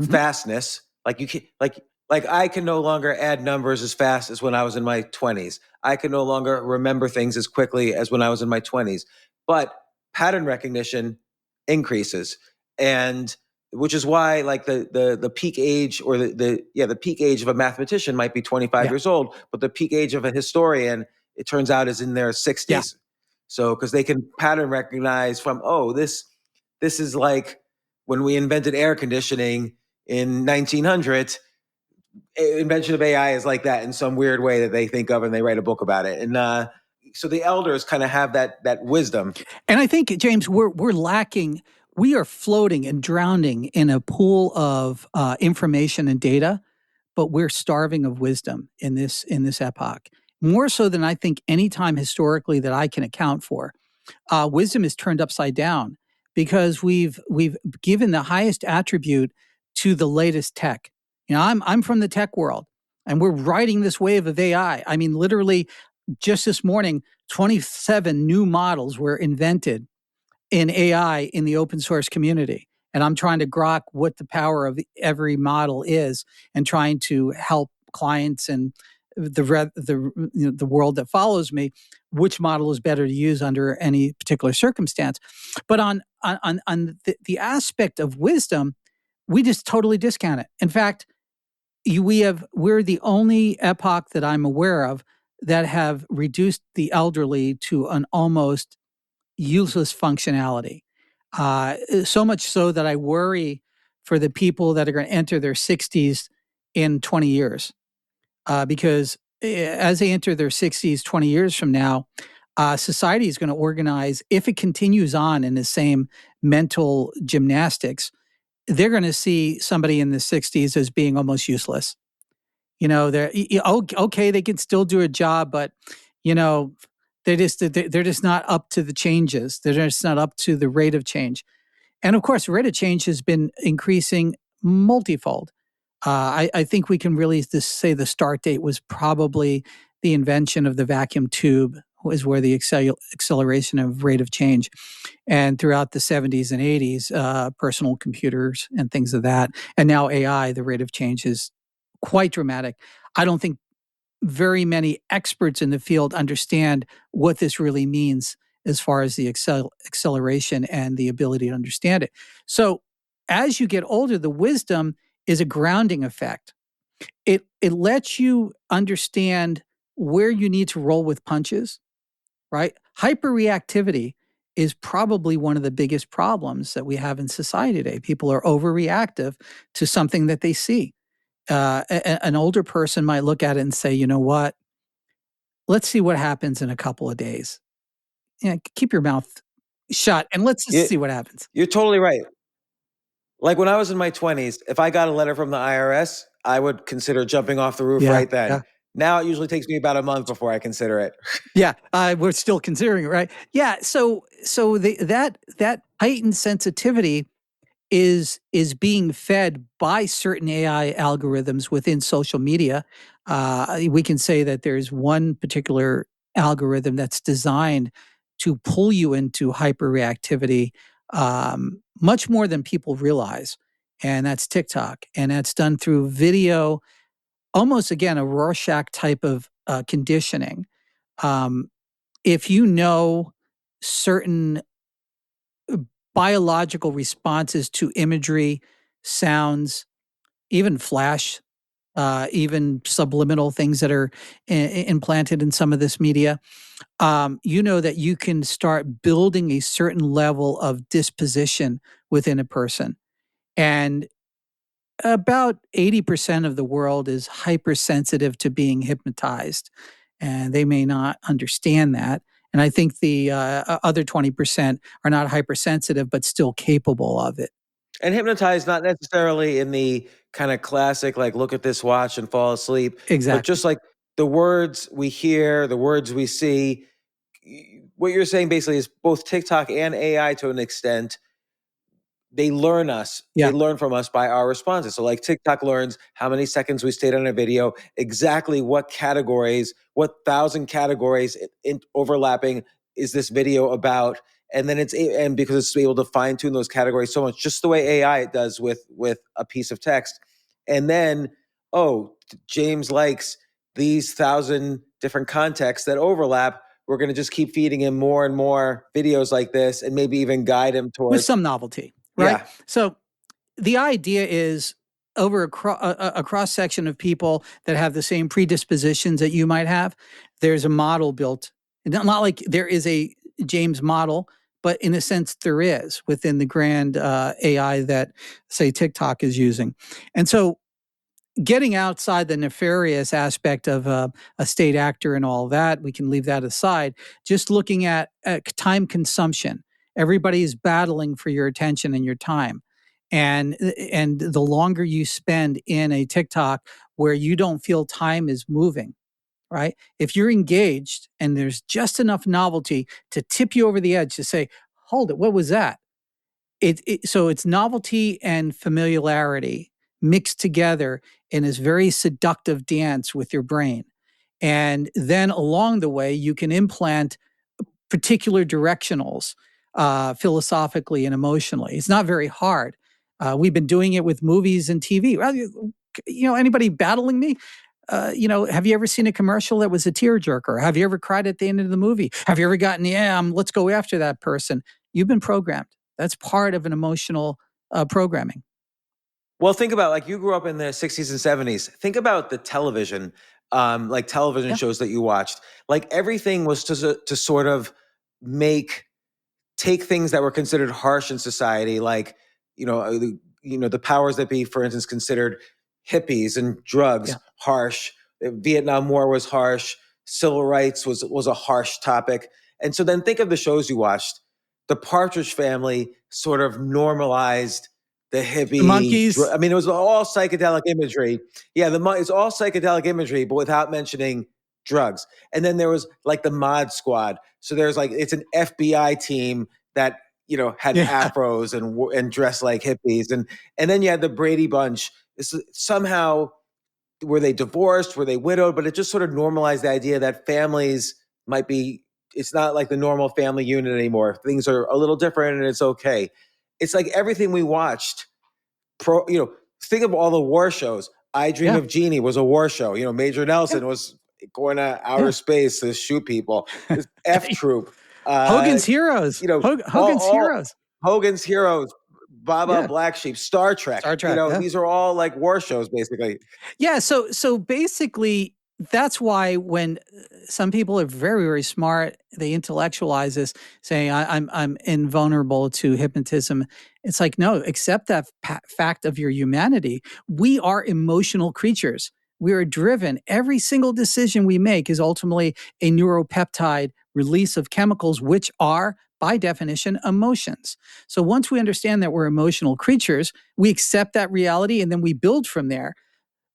fastness. Like you can, like I can no longer add numbers as fast as when I was in my 20s. I can no longer remember things as quickly as when I was in my 20s. But pattern recognition increases, and which is why like the peak age, or the peak age of a mathematician might be 25 Yeah. years old, but the peak age of a historian, it turns out, is in their 60s. Yeah. So because they can pattern recognize from, oh, this is like when we invented air conditioning in 1900. Invention of AI is like that in some weird way that they think of, and they write a book about it. And so the elders kind of have that wisdom. And I think, James, we're lacking. We are floating and drowning in a pool of information and data, but we're starving of wisdom in this epoch, more so than I think any time historically that I can account for. Wisdom is turned upside down because we've given the highest attribute to the latest tech. You know, I'm from the tech world, and we're riding this wave of AI. I mean, literally, just this morning, 27 new models were invented in AI in the open source community. And I'm trying to grok what the power of every model is, and trying to help clients and the world that follows me, which model is better to use under any particular circumstance. But on the aspect of wisdom, we just totally discount it. In fact, we're the only epoch that I'm aware of that have reduced the elderly to an almost useless functionality. So much so that I worry for the people that are going to enter their 60s in 20 years. Because as they enter their 60s 20 years from now, society is going to organize, if it continues on in the same mental gymnastics, they're going to see somebody in the 60s as being almost useless. You know, okay, they can still do a job, but you know, they're just not up to the changes. They're just not up to the rate of change. And of course, the rate of change has been increasing multifold. I think we can really just say the start date was probably the invention of the vacuum tube, was where the acceleration of rate of change. And throughout the 70s and 80s, personal computers and things of that. And now AI, the rate of change is quite dramatic. I don't think very many experts in the field understand what this really means as far as the acceleration and the ability to understand it. So as you get older, the wisdom is a grounding effect. It lets you understand where you need to roll with punches, right? Hyperreactivity is probably one of the biggest problems that we have in society today. People are overreactive to something that they see. An older person might look at it and say, you know what? Let's see what happens in a couple of days. Yeah, keep your mouth shut and let's just see what happens. You're totally right. Like when I was in my 20s, if I got a letter from the IRS, I would consider jumping off the roof right then. Yeah. Now it usually takes me about a month before I consider it. Yeah, we're still considering it, right? Yeah, so that heightened sensitivity is being fed by certain AI algorithms within social media. We can say that there's one particular algorithm that's designed to pull you into hyperreactivity much more than people realize, and that's TikTok, and that's done through video, almost again a Rorschach type of conditioning. Um, if you know certain biological responses to imagery, sounds, even flash, even subliminal things that are implanted in some of this media, you know that you can start building a certain level of disposition within a person. And about 80% of the world is hypersensitive to being hypnotized, and they may not understand that. And I think the other 20% are not hypersensitive, but still capable of it. And hypnotized, not necessarily in the kind of classic, like, look at this watch and fall asleep, but Exactly. just like the words we hear, the words we see. What you're saying basically is both TikTok and AI to an extent, they learn us. They Yeah. learn from us by our responses. So like TikTok learns how many seconds we stayed on a video, exactly what categories, what 1,000 categories in overlapping is this video about. And then and because it's able to fine tune those categories so much, just the way AI does with a piece of text. And then, oh, James likes these 1,000 different contexts that overlap. We're going to just keep feeding him more and more videos like this, and maybe even guide him With towards. some novelty, right? Yeah. So the idea is over a cross section of people that have the same predispositions that you might have, there's a model built. Not like there is a James model, but in a sense there is within the grand AI that, say, TikTok is using. And so getting outside the nefarious aspect of a state actor and all that, we can leave that aside. Just looking at time consumption, everybody's battling for your attention and your time, and the longer you spend in a TikTok where you don't feel time is moving, right? If you're engaged and there's just enough novelty to tip you over the edge to say, "Hold it, what was that?" So it's novelty and familiarity mixed together in this very seductive dance with your brain. And then along the way, you can implant particular directionals philosophically and emotionally. It's not very hard. We've been doing it with movies and TV. Well, anybody battling me? Have you ever seen a commercial that was a tearjerker? Have you ever cried at the end of the movie? Have you ever gotten, let's go after that person? You've been programmed. That's part of an emotional programming. Well, think about, like, you grew up in the 60s and 70s. Think about the television, like television Yeah. shows that you watched. Like everything was to sort of take things that were considered harsh in society, like, the powers that be, for instance, considered hippies and drugs Yeah. harsh. The Vietnam War was harsh. Civil rights was a harsh topic. And so then think of the shows you watched. The Partridge Family sort of normalized the The hippie. monkeys. I mean, it was all psychedelic imagery. Yeah, it's all psychedelic imagery, but without mentioning drugs. And then there was like the Mod Squad. So there's like, it's an FBI team that had Yeah. afros and dressed like hippies, and then you had the Brady Bunch. Somehow, were they divorced? Were they widowed? But it just sort of normalized the idea that families might be. It's not like the normal family unit anymore. Things are a little different, and it's okay. It's like everything we watched. Think of all the war shows. I Dream Yeah. of Jeannie was a war show. Major Nelson Yeah. was going to outer Yeah. space to shoot people. This F Troop. Hogan's Heroes. Hogan's All Heroes. Hogan's Heroes, Baba Yeah. Black Sheep, Star Trek. Star Trek. Yeah. These are all like war shows, basically. Yeah, so basically that's why when some people are very, very smart, they intellectualize this, saying I'm invulnerable to hypnotism. It's like, no, accept that fact of your humanity. We are emotional creatures. We are driven. Every single decision we make is ultimately a neuropeptide release of chemicals, which are, by definition, emotions. So once we understand that we're emotional creatures, we accept that reality and then we build from there.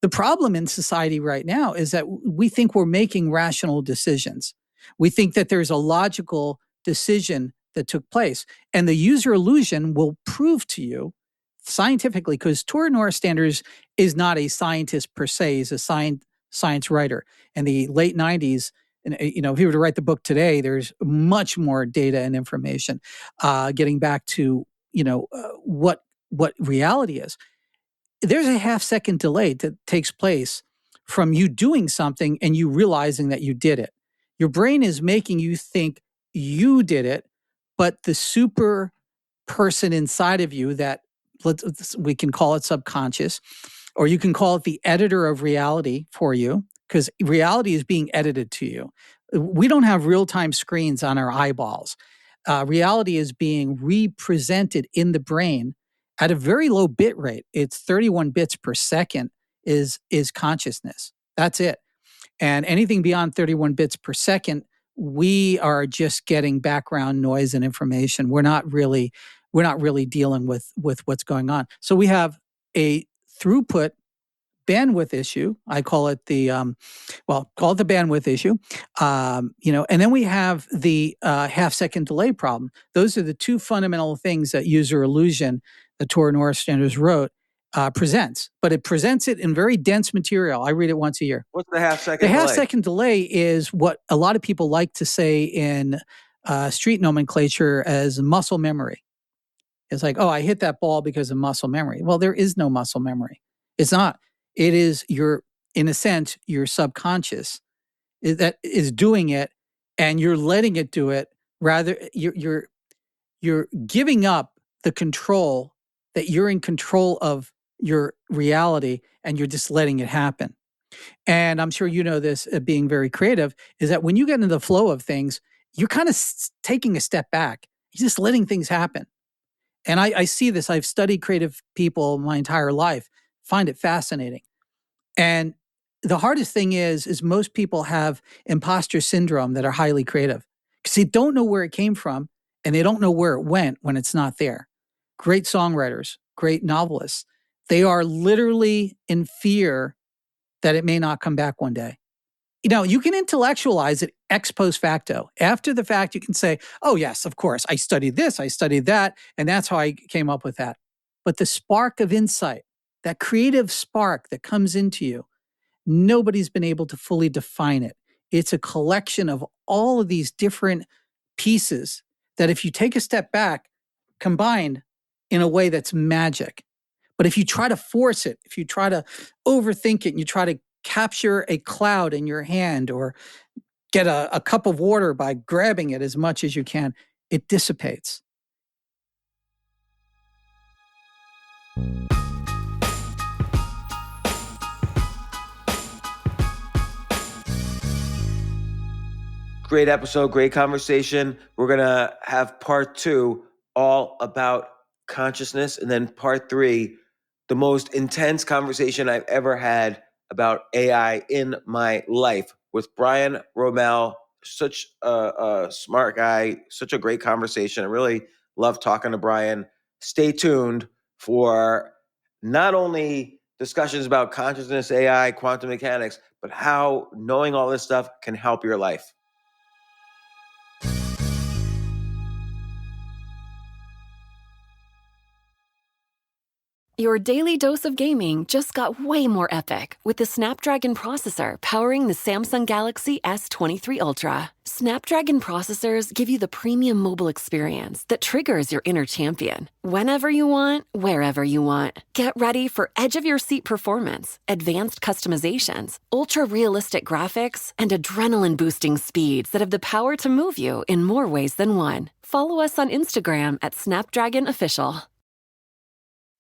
The problem in society right now is that we think we're making rational decisions. We think that there's a logical decision that took place. And the user illusion will prove to you scientifically, because Tor Norstanders is not a scientist per se, he's a science writer. In the late 90s, and if you were to write the book today, there's much more data and information getting back to what reality is. There's a half-second delay that takes place from you doing something and you realizing that you did it. Your brain is making you think you did it, but the super person inside of you that we can call it subconscious, or you can call it the editor of reality for you, because reality is being edited to you. We don't have real-time screens on our eyeballs. Reality is being represented in the brain at a very low bit rate. It's 31 bits per second is consciousness. That's it. And anything beyond 31 bits per second, we are just getting background noise and information. We're not really we're not really dealing with what's going on. So we have a throughput bandwidth issue. I call it the bandwidth issue. And then we have the half-second delay problem. Those are the two fundamental things that user illusion, the Tor North Standards wrote, presents. But it presents it in very dense material. I read it once a year. What's the half-second The delay? half-second delay is what a lot of people like to say in street nomenclature as muscle memory. It's like, oh, I hit that ball because of muscle memory. Well, there is no muscle memory. It's not. It is in a sense, your subconscious that is doing it, and you're letting it do it. Rather, you're giving up the control that you're in control of your reality, and you're just letting it happen. And I'm sure you know this, being very creative, is that when you get into the flow of things, you're kind of taking a step back. You're just letting things happen. And I see this. I've studied creative people my entire life, find it fascinating. And the hardest thing is most people have imposter syndrome that are highly creative because they don't know where it came from and they don't know where it went when it's not there. Great songwriters, great novelists, they are literally in fear that it may not come back one day. You can intellectualize it ex post facto. After the fact, you can say, oh, yes, of course, I studied this, I studied that, and that's how I came up with that. But the spark of insight, that creative spark that comes into you, nobody's been able to fully define it. It's a collection of all of these different pieces that if you take a step back, combined in a way that's magic. But if you try to force it, if you try to overthink it, and you try to capture a cloud in your hand or get a cup of water by grabbing it as much as you can, it dissipates. Great episode, great conversation. We're going to have part 2 all about consciousness, and then part 3, the most intense conversation I've ever had about AI in my life with Brian Roemmele. Such a smart guy, such a great conversation. I really love talking to Brian. Stay tuned for not only discussions about consciousness, AI, quantum mechanics, but how knowing all this stuff can help your life. Your daily dose of gaming just got way more epic with the Snapdragon processor powering the Samsung Galaxy S23 Ultra. Snapdragon processors give you the premium mobile experience that triggers your inner champion. Whenever you want, wherever you want. Get ready for edge-of-your-seat performance, advanced customizations, ultra-realistic graphics, and adrenaline-boosting speeds that have the power to move you in more ways than one. Follow us on Instagram at Snapdragon Official.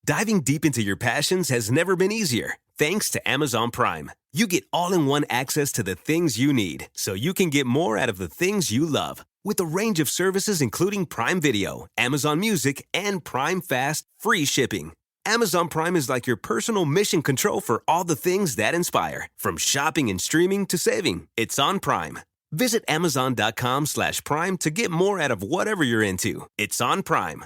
Diving deep into your passions has never been easier. Thanks to Amazon Prime. You get all-in-one access to the things you need, so you can get more out of the things you love. With a range of services including Prime Video, Amazon Music, and Prime Fast free shipping. Amazon Prime is like your personal mission control for all the things that inspire. From shopping and streaming to saving, it's on Prime. Visit Amazon.com/Prime to get more out of whatever you're into. It's on Prime.